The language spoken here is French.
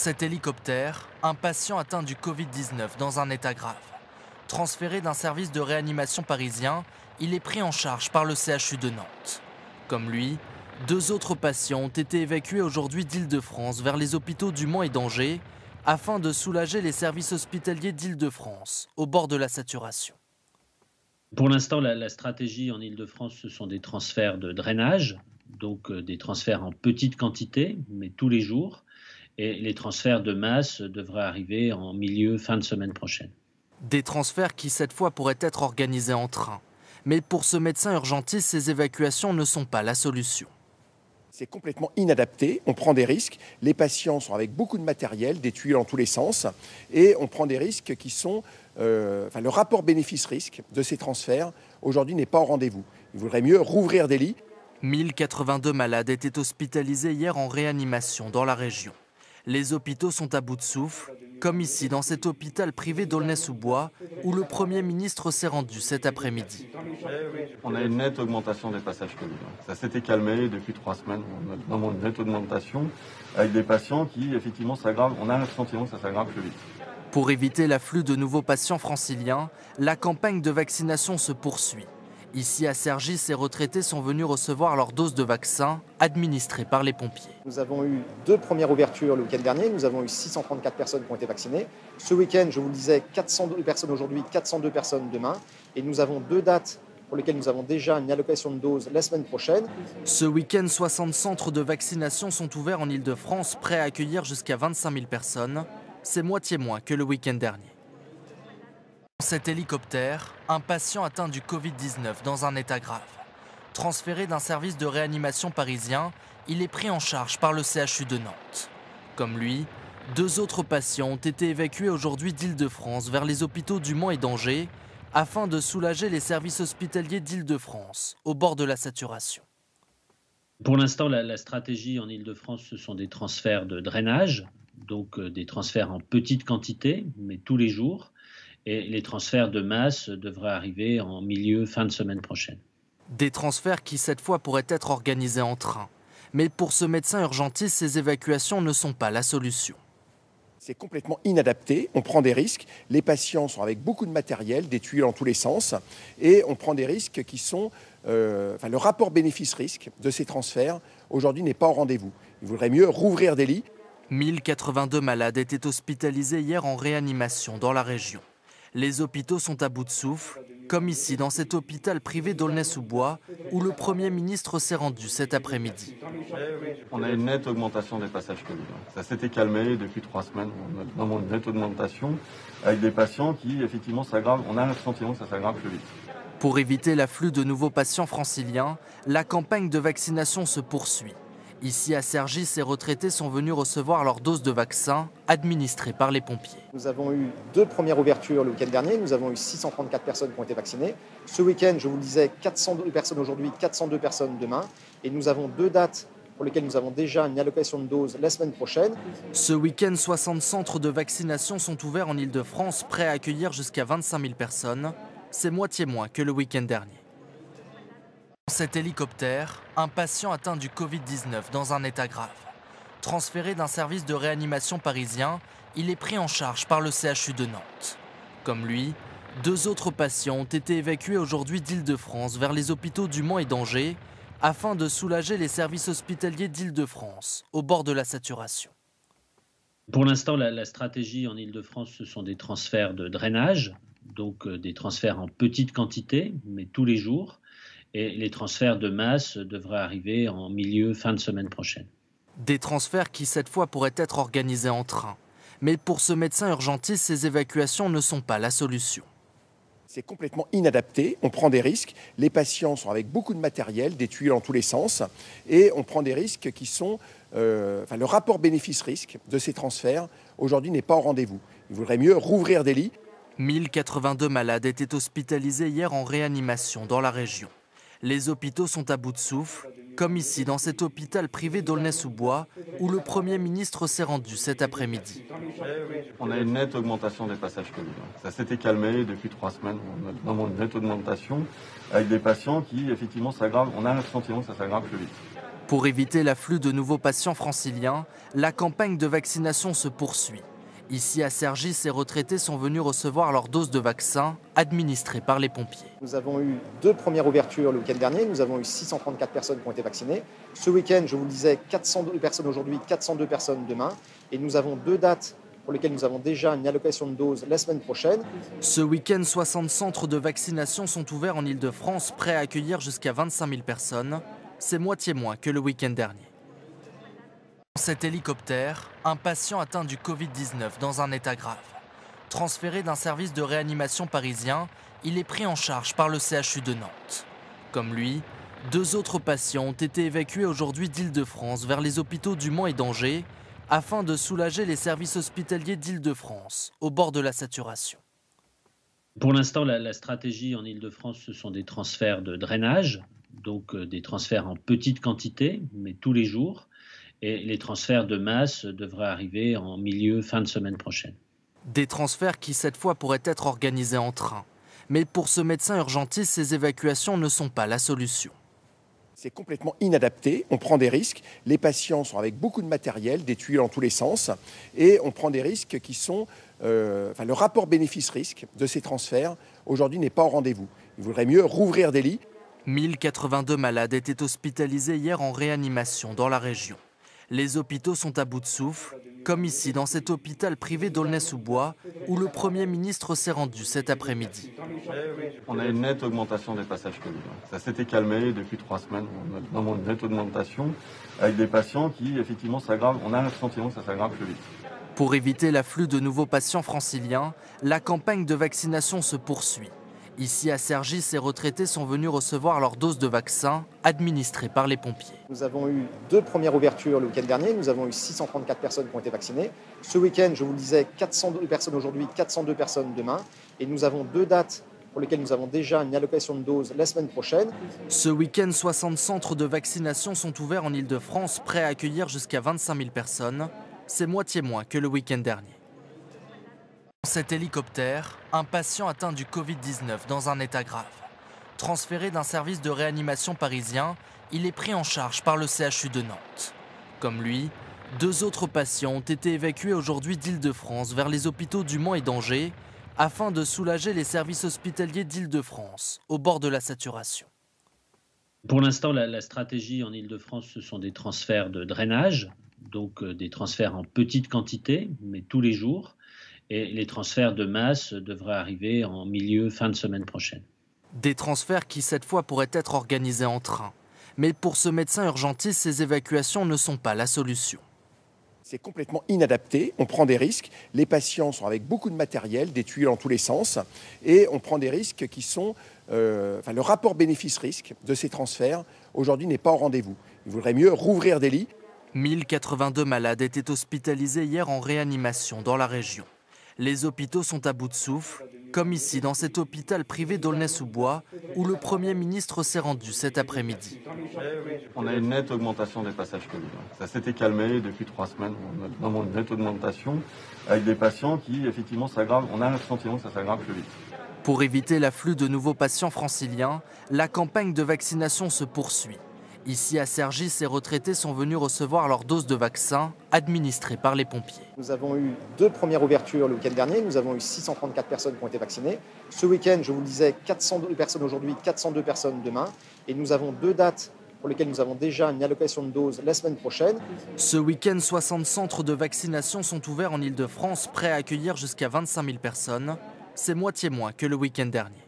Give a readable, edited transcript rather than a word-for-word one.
Cet hélicoptère, un patient atteint du Covid-19 dans un état grave. Transféré d'un service de réanimation parisien, il est pris en charge par le CHU de Nantes. Comme lui, 2 autres patients ont été évacués aujourd'hui d'Île-de-France vers les hôpitaux du Mans et d'Angers afin de soulager les services hospitaliers d'Île-de-France au bord de la saturation. Pour l'instant, la stratégie en Île-de-France, ce sont des transferts de drainage, donc des transferts en petite quantité, mais tous les jours. Et les transferts de masse devraient arriver en fin de semaine prochaine. Des transferts qui cette fois pourraient être organisés en train. Mais pour ce médecin urgentiste, ces évacuations ne sont pas la solution. C'est complètement inadapté, on prend des risques, les patients sont avec beaucoup de matériel, des tuyaux dans tous les sens, et on prend des risques qui sont... le rapport bénéfice-risque de ces transferts, aujourd'hui, n'est pas au rendez-vous. Il vaudrait mieux rouvrir des lits. 1082 malades étaient hospitalisés hier en réanimation dans la région. Les hôpitaux sont à bout de souffle, comme ici dans cet hôpital privé d'Aulnay-sous-Bois, où le Premier ministre s'est rendu cet après-midi. On a une nette augmentation des passages Covid. Ça s'était calmé depuis 3 semaines. On a vraiment une nette augmentation avec des patients qui, effectivement, s'aggravent. On a le sentiment que ça s'aggrave plus vite. Pour éviter l'afflux de nouveaux patients franciliens, la campagne de vaccination se poursuit. Ici à Cergy, ces retraités sont venus recevoir leur dose de vaccin administrée par les pompiers. Nous avons eu 2 premières ouvertures le week-end dernier. Nous avons eu 634 personnes qui ont été vaccinées. Ce week-end, je vous le disais, 402 personnes aujourd'hui, 402 personnes demain. Et nous avons 2 dates pour lesquelles nous avons déjà une allocation de doses la semaine prochaine. Ce week-end, 60 centres de vaccination sont ouverts en Île-de-France, prêts à accueillir jusqu'à 25 000 personnes. C'est moitié moins que le week-end dernier. Cet hélicoptère, un patient atteint du Covid-19 dans un état grave. Transféré d'un service de réanimation parisien, il est pris en charge par le CHU de Nantes. Comme lui, 2 autres patients ont été évacués aujourd'hui d'Île-de-France vers les hôpitaux du Mans et d'Angers afin de soulager les services hospitaliers d'Île-de-France au bord de la saturation. Pour l'instant, la stratégie en Île-de-France, ce sont des transferts de drainage, donc des transferts en petite quantité, mais tous les jours. Et les transferts de masse devraient arriver en fin de semaine prochaine. Des transferts qui cette fois pourraient être organisés en train. Mais pour ce médecin urgentiste, ces évacuations ne sont pas la solution. C'est complètement inadapté, on prend des risques, les patients sont avec beaucoup de matériel, des tuyaux dans tous les sens, et on prend des risques qui sont... le rapport bénéfice-risque de ces transferts, aujourd'hui, n'est pas au rendez-vous. Il vaudrait mieux rouvrir des lits. 1082 malades étaient hospitalisés hier en réanimation dans la région. Les hôpitaux sont à bout de souffle, comme ici dans cet hôpital privé d'Aulnay-sous-Bois, où le Premier ministre s'est rendu cet après-midi. On a une nette augmentation des passages Covid. Ça s'était calmé depuis 3 semaines. On a vraiment une nette augmentation avec des patients qui, effectivement, s'aggravent. On a le sentiment que ça s'aggrave plus vite. Pour éviter l'afflux de nouveaux patients franciliens, la campagne de vaccination se poursuit. Ici à Cergy, ces retraités sont venus recevoir leur dose de vaccin administrée par les pompiers. Nous avons eu 2 premières ouvertures le week-end dernier. Nous avons eu 634 personnes qui ont été vaccinées. Ce week-end, je vous le disais, 402 personnes aujourd'hui, 402 personnes demain. Et nous avons 2 dates pour lesquelles nous avons déjà une allocation de doses la semaine prochaine. Ce week-end, 60 centres de vaccination sont ouverts en Île-de-France, prêts à accueillir jusqu'à 25 000 personnes. C'est moitié moins que le week-end dernier. Cet hélicoptère, un patient atteint du Covid-19 dans un état grave. Transféré d'un service de réanimation parisien, il est pris en charge par le CHU de Nantes. Comme lui, 2 autres patients ont été évacués aujourd'hui d'Île-de-France vers les hôpitaux du Mans et d'Angers afin de soulager les services hospitaliers d'Île-de-France au bord de la saturation. Pour l'instant, la stratégie en Île-de-France, ce sont des transferts de drainage, donc des transferts en petite quantité, mais tous les jours. Et les transferts de masse devraient arriver en fin de semaine prochaine. Des transferts qui cette fois pourraient être organisés en train. Mais pour ce médecin urgentiste, ces évacuations ne sont pas la solution. C'est complètement inadapté, on prend des risques, les patients sont avec beaucoup de matériel, des tuyaux dans tous les sens, et on prend des risques qui sont... le rapport bénéfice-risque de ces transferts, aujourd'hui, n'est pas au rendez-vous. Il vaudrait mieux rouvrir des lits. 1082 malades étaient hospitalisés hier en réanimation dans la région. Les hôpitaux sont à bout de souffle, comme ici dans cet hôpital privé d'Aulnay-sous-Bois, où le Premier ministre s'est rendu cet après-midi. On a une nette augmentation des passages Covid. Ça s'était calmé depuis 3 semaines. On a vraiment une nette augmentation avec des patients qui, effectivement, s'aggravent. On a le sentiment que ça s'aggrave plus vite. Pour éviter l'afflux de nouveaux patients franciliens, la campagne de vaccination se poursuit. Ici à Cergy, ces retraités sont venus recevoir leur dose de vaccin administrée par les pompiers. Nous avons eu 2 premières ouvertures le week-end dernier. Nous avons eu 634 personnes qui ont été vaccinées. Ce week-end, je vous le disais, 402 personnes aujourd'hui, 402 personnes demain. Et nous avons 2 dates pour lesquelles nous avons déjà une allocation de doses la semaine prochaine. Ce week-end, 60 centres de vaccination sont ouverts en Ile-de-France, prêts à accueillir jusqu'à 25 000 personnes. C'est moitié moins que le week-end dernier. Dans cet hélicoptère, un patient atteint du Covid-19 dans un état grave. Transféré d'un service de réanimation parisien, il est pris en charge par le CHU de Nantes. Comme lui, 2 autres patients ont été évacués aujourd'hui d'Île-de-France vers les hôpitaux du Mans et d'Angers afin de soulager les services hospitaliers d'Île-de-France au bord de la saturation. Pour l'instant, la stratégie en Île-de-France, ce sont des transferts de drainage, donc des transferts en petite quantité, mais tous les jours. Et les transferts de masse devraient arriver en fin de semaine prochaine. Des transferts qui, cette fois, pourraient être organisés en train. Mais pour ce médecin urgentiste, ces évacuations ne sont pas la solution. C'est complètement inadapté, on prend des risques. Les patients sont avec beaucoup de matériel, des tuyaux dans tous les sens. Et on prend des risques qui sont... le rapport bénéfice-risque de ces transferts, aujourd'hui, n'est pas au rendez-vous. Il vaudrait mieux rouvrir des lits. 1082 malades étaient hospitalisés hier en réanimation dans la région. Les hôpitaux sont à bout de souffle, comme ici dans cet hôpital privé d'Aulnay-sous-Bois, où le Premier ministre s'est rendu cet après-midi. On a une nette augmentation des passages Covid. Ça s'était calmé depuis 3 semaines. On a vraiment une nette augmentation avec des patients qui, effectivement, s'aggravent. On a le sentiment que ça s'aggrave plus vite. Pour éviter l'afflux de nouveaux patients franciliens, la campagne de vaccination se poursuit. Ici à Cergy, ces retraités sont venus recevoir leur dose de vaccin administrée par les pompiers. Nous avons eu 2 premières ouvertures le week-end dernier. Nous avons eu 634 personnes qui ont été vaccinées. Ce week-end, je vous le disais, 402 personnes aujourd'hui, 402 personnes demain. Et nous avons 2 dates pour lesquelles nous avons déjà une allocation de doses la semaine prochaine. Ce week-end, 60 centres de vaccination sont ouverts en Ile-de-France, prêts à accueillir jusqu'à 25 000 personnes. C'est moitié moins que le week-end dernier. Dans cet hélicoptère, un patient atteint du Covid-19 dans un état grave. Transféré d'un service de réanimation parisien, il est pris en charge par le CHU de Nantes. Comme lui, 2 autres patients ont été évacués aujourd'hui d'Île-de-France vers les hôpitaux du Mans et d'Angers afin de soulager les services hospitaliers d'Île-de-France au bord de la saturation. Pour l'instant, la stratégie en Île-de-France, ce sont des transferts de drainage, donc des transferts en petite quantité, mais tous les jours. Et les transferts de masse devraient arriver en fin de semaine prochaine. Des transferts qui, cette fois, pourraient être organisés en train. Mais pour ce médecin urgentiste, ces évacuations ne sont pas la solution. C'est complètement inadapté, on prend des risques. Les patients sont avec beaucoup de matériel, des tuyaux dans tous les sens. Et on prend des risques qui sont... le rapport bénéfice-risque de ces transferts, aujourd'hui, n'est pas au rendez-vous. Il vaudrait mieux rouvrir des lits. 1082 malades étaient hospitalisés hier en réanimation dans la région. Les hôpitaux sont à bout de souffle, comme ici dans cet hôpital privé d'Aulnay-sous-Bois, où le Premier ministre s'est rendu cet après-midi. On a une nette augmentation des passages Covid. Ça s'était calmé depuis 3 semaines. On a vraiment une nette augmentation avec des patients qui, effectivement, s'aggravent. On a le sentiment que ça s'aggrave plus vite. Pour éviter l'afflux de nouveaux patients franciliens, la campagne de vaccination se poursuit. Ici à Cergy, ces retraités sont venus recevoir leur dose de vaccin administrée par les pompiers. Nous avons eu 2 premières ouvertures le week-end dernier. Nous avons eu 634 personnes qui ont été vaccinées. Ce week-end, je vous le disais, 402 personnes aujourd'hui, 402 personnes demain. Et nous avons 2 dates pour lesquelles nous avons déjà une allocation de doses la semaine prochaine. Ce week-end, 60 centres de vaccination sont ouverts en Ile-de-France, prêts à accueillir jusqu'à 25 000 personnes. C'est moitié moins que le week-end dernier.